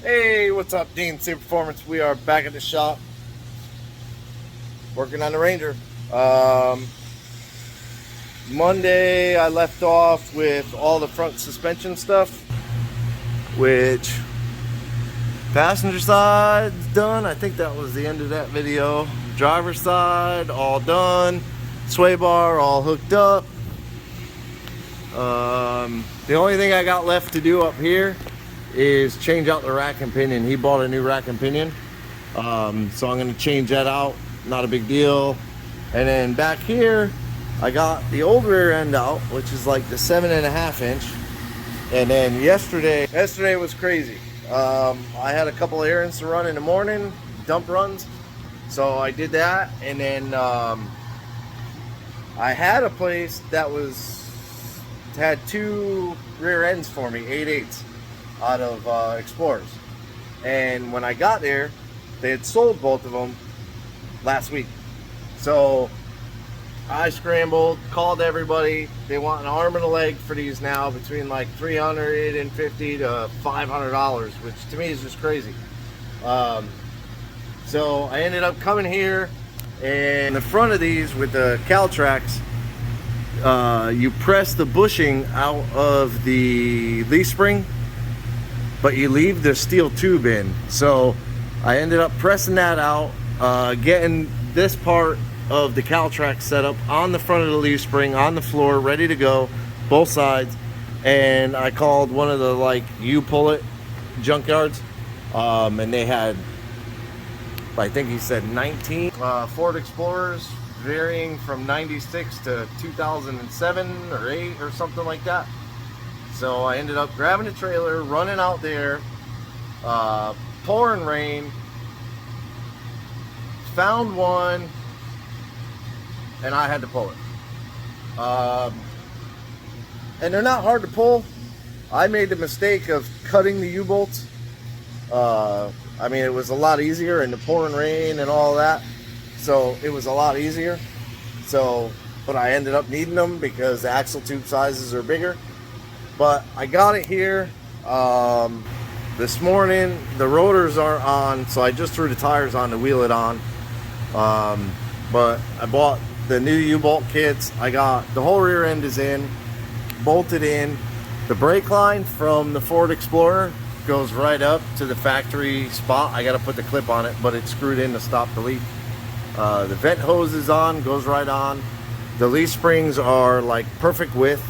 Hey, what's up, Dean C Performance? We are back at the shop working on the Ranger. Monday I left off with all the front suspension stuff, which passenger side's done. I think that was the end of that video. Driver's side all done. Sway bar all hooked up. The only thing I got left to do up here is change out the rack and pinion. He bought a new rack and pinion, so I'm going to change that out. Not a big deal. And then back here I got the old rear end out, which is like the 7.5 inch. And then yesterday was crazy. I had a couple of errands to run in the morning, dump runs, so I did that. And then I had a place that had two rear ends for me, 8/8 out of Explorers, and when I got there they had sold both of them last week. So I scrambled, called everybody. They want an arm and a leg for these now, between like $350 to $500, which to me is just crazy. So I ended up coming here, and the front of these with the Caltracks, you press the bushing out of the leaf spring, but you leave the steel tube in. So I ended up pressing that out, getting this part of the Caltrack set up on the front of the leaf spring, on the floor, ready to go, both sides. And I called one of the you pull it junkyards, and they had, I think he said 19 Ford Explorers, varying from 96 to 2007 or 8 or something like that. So I ended up grabbing a trailer, running out there, pouring rain, found one, and I had to pull it. And they're not hard to pull. I made the mistake of cutting the U-bolts. I mean, it was a lot easier in the pouring rain and all that, so it was a lot easier. But I ended up needing them because the axle tube sizes are bigger. But I got it here this morning. The rotors aren't on, so I just threw the tires on to wheel it on. But I bought the new U-bolt kits. I got the whole rear end is in, bolted in. The brake line from the Ford Explorer goes right up to the factory spot. I got to put the clip on it, but it's screwed in to stop the leak. The vent hose is on, goes right on. The leaf springs are like perfect width.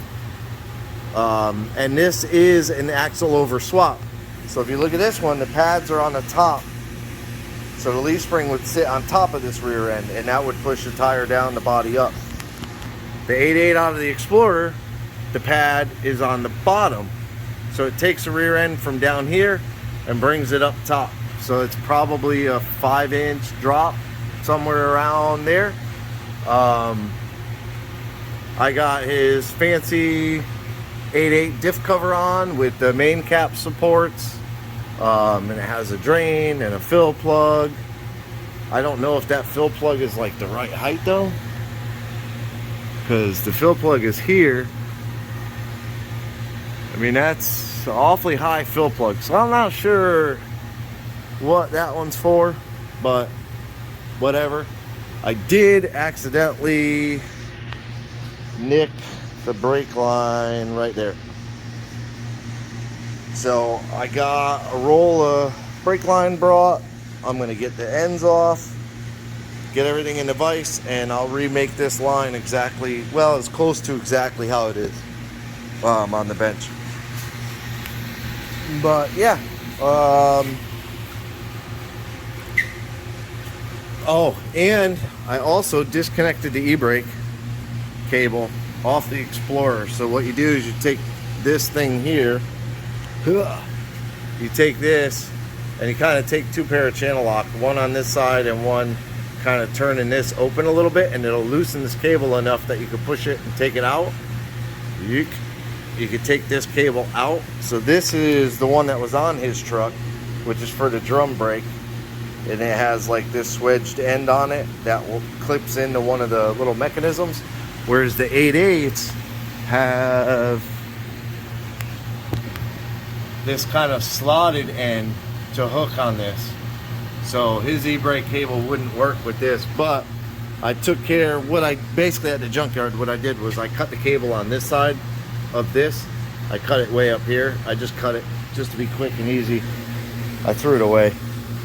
And this is an axle over swap. So if you look at this one, the pads are on the top. So the leaf spring would sit on top of this rear end, and that would push the tire down, the body up. The 8/8 out of the Explorer, the pad is on the bottom. So it takes the rear end from down here and brings it up top. So it's probably a 5-inch drop, somewhere around there. I got his fancy 8/8 diff cover on with the main cap supports, and it has a drain and a fill plug. I don't know if that fill plug is like the right height though, because the fill plug is here. I mean, that's an awfully high fill plug, so I'm not sure what that one's for, but whatever. I did accidentally nick the brake line right there, so I got a roll of brake line brought. I'm gonna get the ends off, get everything in the vise, and I'll remake this line exactly, well, as close to exactly how it is on the bench. But yeah, oh, and I also disconnected the e-brake cable off the Explorer. So what you do is you take this thing here, you take this and you kind of take two pair of channel lock, one on this side and one kind of turning this open a little bit, and it'll loosen this cable enough that you can push it and take it out. You can take this cable out. So this is the one that was on his truck, which is for the drum brake, and it has like this wedged end on it that clips into one of the little mechanisms, whereas the 8/8s have this kind of slotted end to hook on this. So his e-brake cable wouldn't work with this, but I took care, what I basically at the junkyard, what I did was I cut the cable on this side of this. I cut it way up here. I just cut it just to be quick and easy. I threw it away.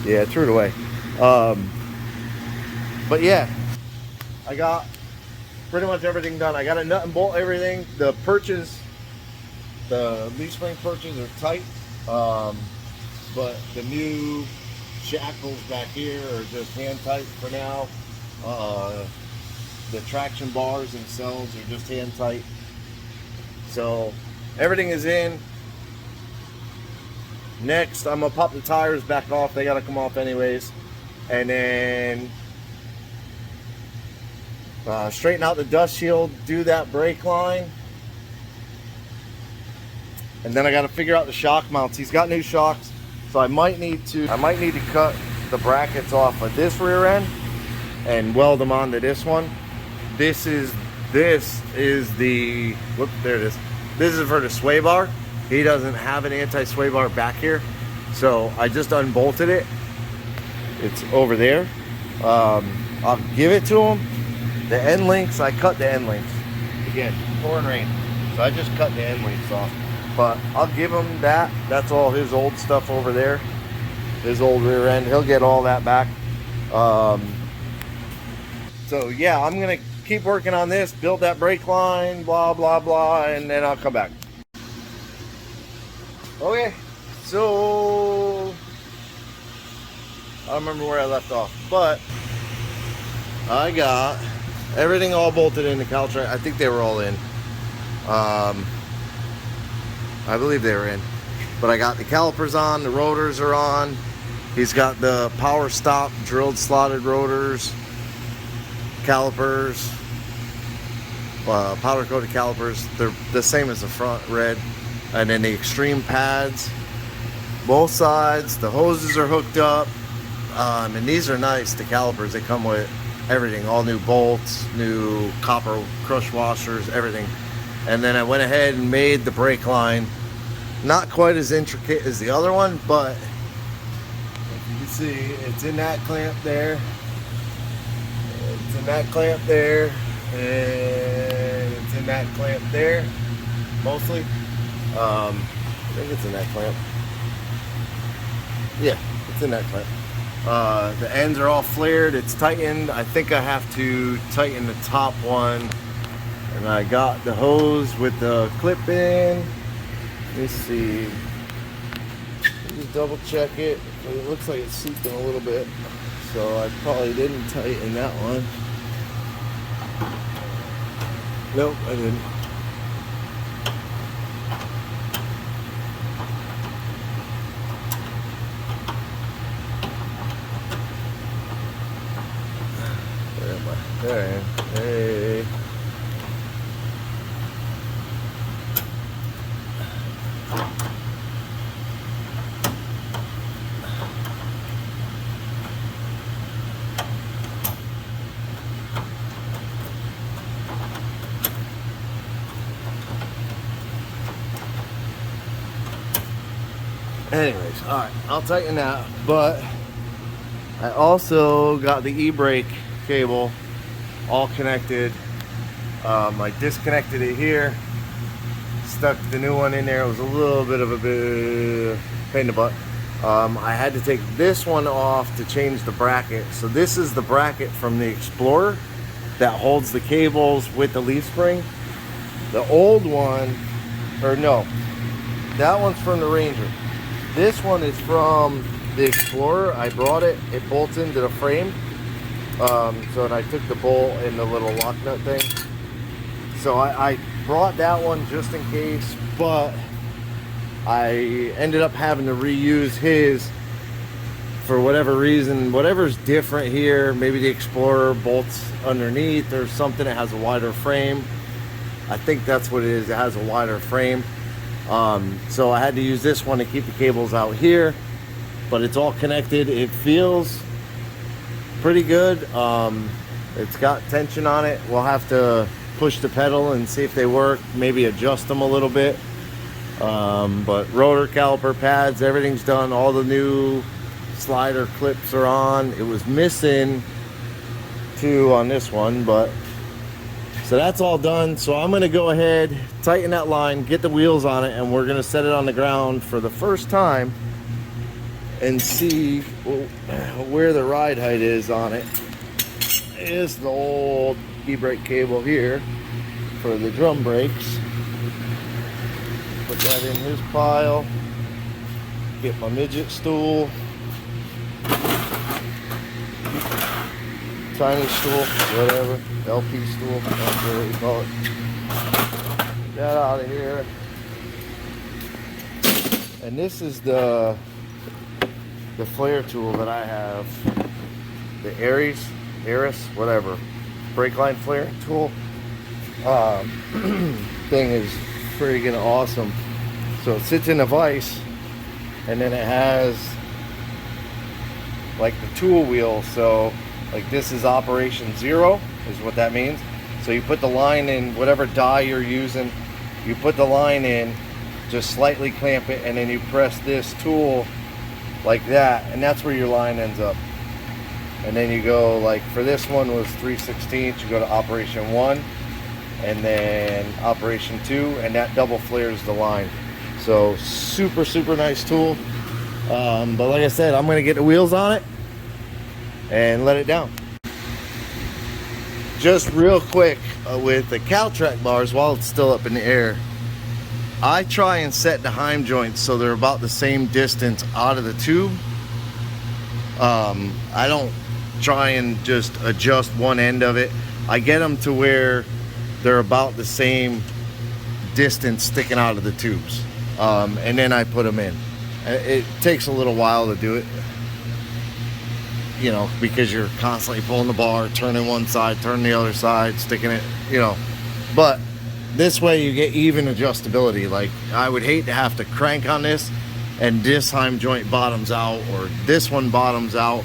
Yeah, I threw it away. But yeah, I got pretty much everything done. I got a nut and bolt everything. The perches, the leaf spring perches are tight. But the new shackles back here are just hand tight for now. The traction bars themselves are just hand tight. So everything is in. Next, I'm gonna pop the tires back off. They gotta come off anyways. And then straighten out the dust shield, do that brake line. And then I gotta figure out the shock mounts. He's got new shocks, so I might need to cut the brackets off of this rear end and weld them onto this one. This is the, whoop, there it is. This is for the sway bar. He doesn't have an anti-sway bar back here, so I just unbolted it. It's over there. I'll give it to him. The end links, I cut the end links. Again, pouring rain, so I just cut the end links off. But I'll give him that. That's all his old stuff over there. His old rear end. He'll get all that back. So yeah, I'm gonna keep working on this, build that brake line, blah blah blah, and then I'll come back. Okay, so I don't remember where I left off, but I got everything all bolted in the Calipers. I think they were all in. I believe they were in, but I got the calipers on, the rotors are on. He's got the power stop drilled slotted rotors, calipers, powder coated calipers. They're the same as the front, red. And then the extreme pads, both sides. The hoses are hooked up, and these are nice, the calipers. They come with everything, all new bolts, new copper crush washers, everything. And then I went ahead and made the brake line. Not quite as intricate as the other one, but if you can see, it's in that clamp there. It's in that clamp there. And it's in that clamp there, mostly. I think it's in that clamp. Yeah, it's in that clamp. The ends are all flared. It's tightened. I think I have to tighten the top one. And I got the hose with the clip in. Let me see. Let me double check it. It looks like it's seeping a little bit. So I probably didn't tighten that one. Nope, I didn't. Where am I? There I am. Hey. Anyways, all right, I'll tighten that, but I also got the e-brake cable all connected. I disconnected it here, stuck the new one in there. It was a little bit of a pain in the butt. I had to take this one off to change the bracket. So this is the bracket from the Explorer that holds the cables with the leaf spring. The old one, or no, that one's from the Ranger. This one is from the Explorer. I brought it. It bolts into the frame. So I took the bolt and the little lock nut thing. So I brought that one just in case, but I ended up having to reuse his for whatever reason. Whatever's different here, maybe the Explorer bolts underneath or something. It has a wider frame. I think that's what it is. It has a wider frame. So I had to use this one to keep the cables out here, but it's all connected. It feels pretty good. It's got tension on it. We'll have to push the pedal and see if they work, maybe adjust them a little bit. But rotor, caliper, pads, everything's done. All the new slider clips are on. It was missing 2 on this one, but so that's all done. So I'm gonna go ahead, tighten that line, get the wheels on it, and we're gonna set it on the ground for the first time and see where the ride height is on it. Is the old e-brake cable here for the drum brakes. Put that in his pile. Get my midget stool. Tiny stool, whatever. LP stool, not sure what you call it. Get that out of here. And this is the flare tool that I have. The Aries, whatever. Brake line flare tool. Thing is freaking awesome. So it sits in a vise, and then it has like the tool wheel. So like this is operation 0 is what that means. So you put the line in whatever die you're using, you put the line in, just slightly clamp it, and then you press this tool like that, and that's where your line ends up. And then you go, like for this one was 3/16, you go to operation 1 and then operation 2, and that double flares the line. So super nice tool. But like I said, I'm gonna get the wheels on it and let it down. Just real quick, with the Caltrack bars, while it's still up in the air, I try and set the heim joints so they're about the same distance out of the tube. I don't try and just adjust one end of it. I get them to where they're about the same distance sticking out of the tubes, and then I put them in. It takes a little while to do it, you know, because you're constantly pulling the bar, turning one side, turning the other side, sticking it, you know. But this way you get even adjustability. Like I would hate to have to crank on this and this heim joint bottoms out, or this one bottoms out,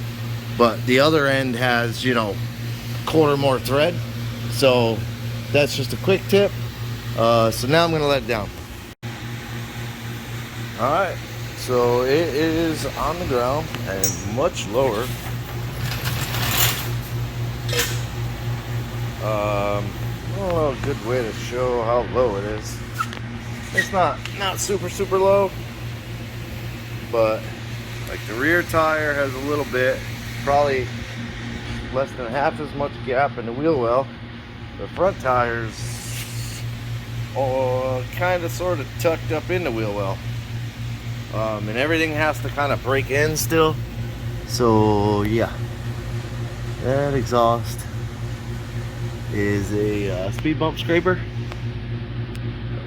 but the other end has, you know, quarter more thread. So that's just a quick tip. So now I'm gonna let it down. All right, so it is on the ground and much lower. I don't know a good way to show how low it is. It's not super low, but like the rear tire has a little bit, probably less than half as much gap in the wheel well. The front tires kind of sort of tucked up in the wheel well, and everything has to kind of break in still. So yeah, that exhaust is a speed bump scraper.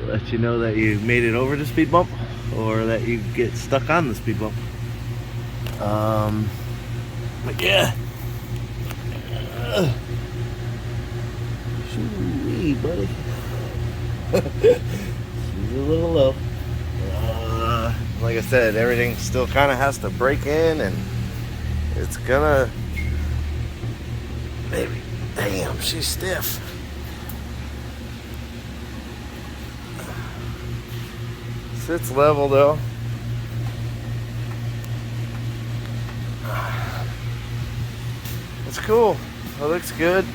I'll let you know that you made it over the speed bump, or that you get stuck on the speed bump. But yeah, shoo-wee, buddy. She's a little low. Like I said, everything still kind of has to break in, and it's gonna maybe. Damn, she's stiff. Sits level though. It's cool. It looks good.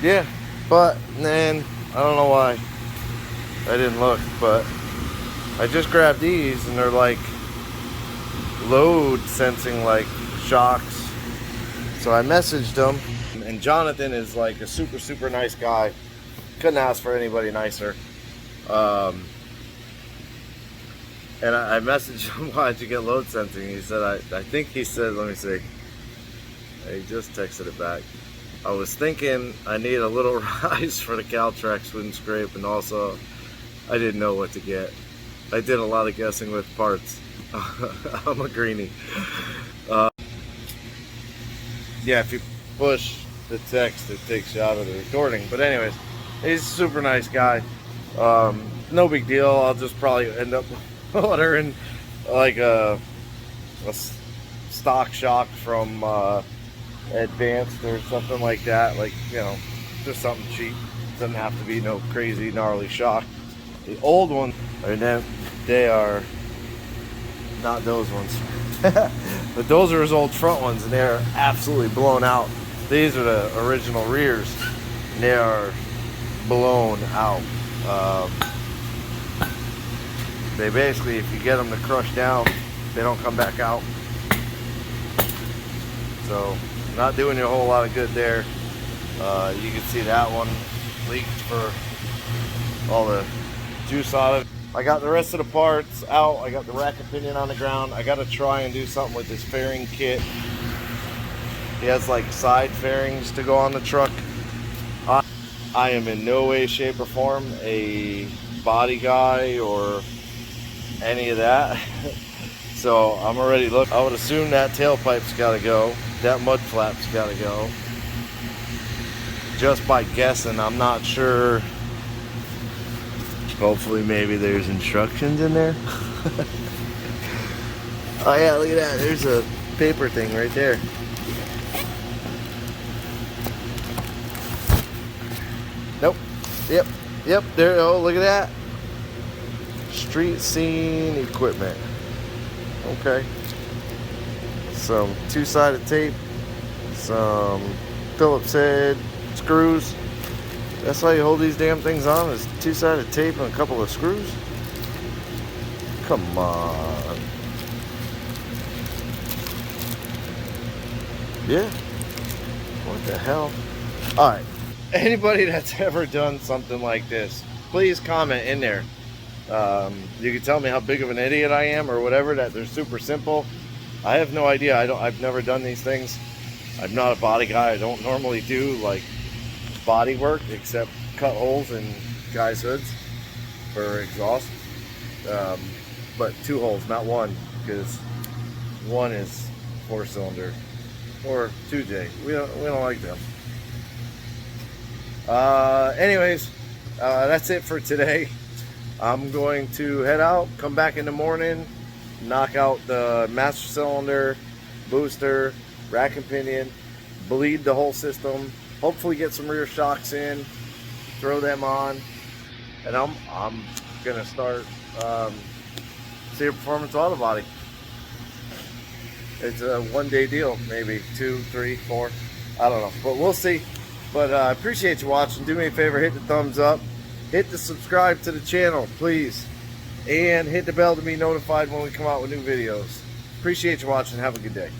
Yeah, but then I don't know why I didn't look, but I just grabbed these and they're like load sensing, like shocks. So I messaged him, and Jonathan is like a super nice guy. Couldn't ask for anybody nicer. And I messaged him, why'd you get load sensing? He said, I think he said, let me see. He just texted it back. I was thinking I need a little rise for the Caltrack swing scrape, and also I didn't know what to get. I did a lot of guessing with parts. I'm a greenie. Yeah, if you push the text, it takes you out of the recording. But anyways, he's a super nice guy. No big deal. I'll just probably end up ordering like a stock shock from Advanced or something like that. Like, you know, just something cheap. Doesn't have to be no crazy gnarly shock. The old ones, and then they are not those ones. But those are his old front ones, and they're absolutely blown out. These are the original rears, and they are blown out. They basically, if you get them to crush down, they don't come back out. So, not doing you a whole lot of good there. You can see that one leaked for all the juice out of it. I got the rest of the parts out. I got the rack and pinion on the ground. I got to try and do something with this fairing kit. He has like side fairings to go on the truck. I am in no way, shape, or form a body guy or any of that. So I'm already looking. I would assume that tailpipe's got to go. That mud flap's got to go. Just by guessing, I'm not sure. Hopefully maybe there's instructions in there. Oh yeah, look at that. There's a paper thing right there. Nope. Yep. There. Oh, look at that. Street scene equipment. Okay. Some two-sided tape. Some Phillips head screws. That's how you hold these damn things on, is two-sided tape and a couple of screws? Come on. Yeah. What the hell? Alright. Anybody that's ever done something like this, please comment in there. You can tell me how big of an idiot I am or whatever, that they're super simple. I have no idea. I've never done these things. I'm not a body guy. I don't normally do like body work except cut holes in guys' hoods for exhaust. But 2 holes, not 1, because 1 is 4-cylinder or 2J. We don't like them. Anyways, that's it for today. I'm going to head out, come back in the morning, knock out the master cylinder, booster, rack and pinion, bleed the whole system, hopefully get some rear shocks in, throw them on, and I'm gonna start Sear Performance Auto Body. It's a one-day deal, maybe 2, 3, 4, I don't know, but we'll see. But I appreciate you watching. Do me a favor, hit the thumbs up, hit the subscribe to the channel, please, and hit the bell to be notified when we come out with new videos. Appreciate you watching. Have a good day.